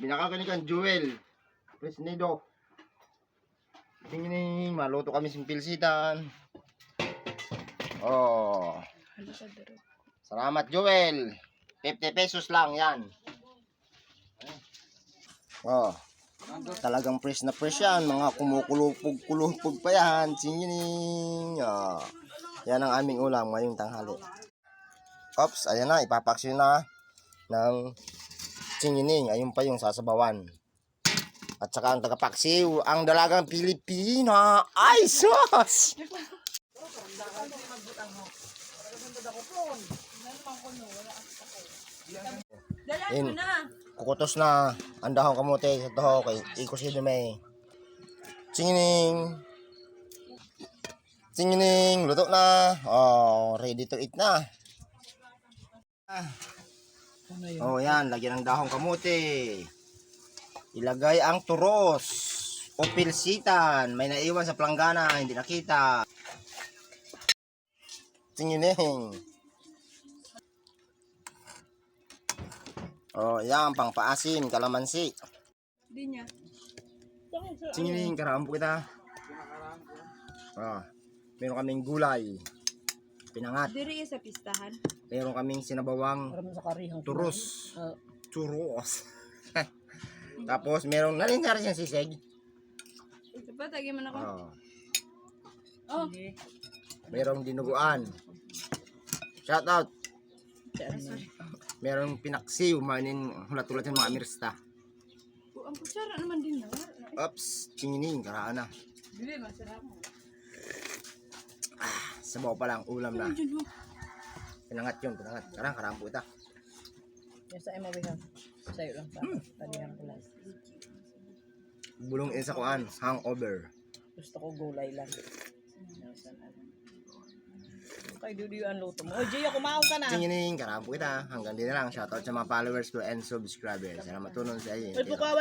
binakagani kan Jewel. Presnido. Tingin maluto kami sa pilsitan. Oh. Salamat Jewel. 50 pesos lang yan. Oh. Talagang fresh na fresh yan. Mga kumukulupog-kulupog pa yan. Singining. Oh. Yan ang aming ulam ngayong tanghali. Ops, ayan na. Ipapaksyon na ng singining. Ayun pa yung sasabawan. At saka ang tagapaksiw, ang dalagang Pilipina. Ay, sus! In, kukutos na ang dahong kamote sa toho kay ikusin may singining. Singining, luto na. Oh, ready to eat na. Oh, yan, lagyan ng dahong kamote. Ilagay ang turos o pilsitan. May naiwan sa planggana, hindi nakita. Singining. Oh, yan, pang paasim, kalamansi. Di niya. Singining, karampo kita. Oh, meron kaming gulay. Pinangat. Diri sa pistahan. Meron kaming sinabawang turos. Churros. Tapos meron nalingar siyang sisig. Ito pa, tagi man ako. Oh. Merong dinuguan. Shout out. Merong pinaksiw, manin hulat-hulat yung mga amirsta. Ang kutsara naman din na. Oops, singining, karaan na. Dili, masarap mo. Sabaw pa lang, ulam na. Pinangat yun, pinangat. Karang, karampo ita. Yung sa MOB sa'yo lang sa talihan ko lang. Bulong sa kuan, hangover. Gusto ko gulay lang. Kay Dudu ang luto mo. Oy, Jay, kumaon ka na. Singining, karampo ita. Hanggang din na lang. Shout out sa mga followers ko and subscribers. Salamat tunon sa iyo. May pukawa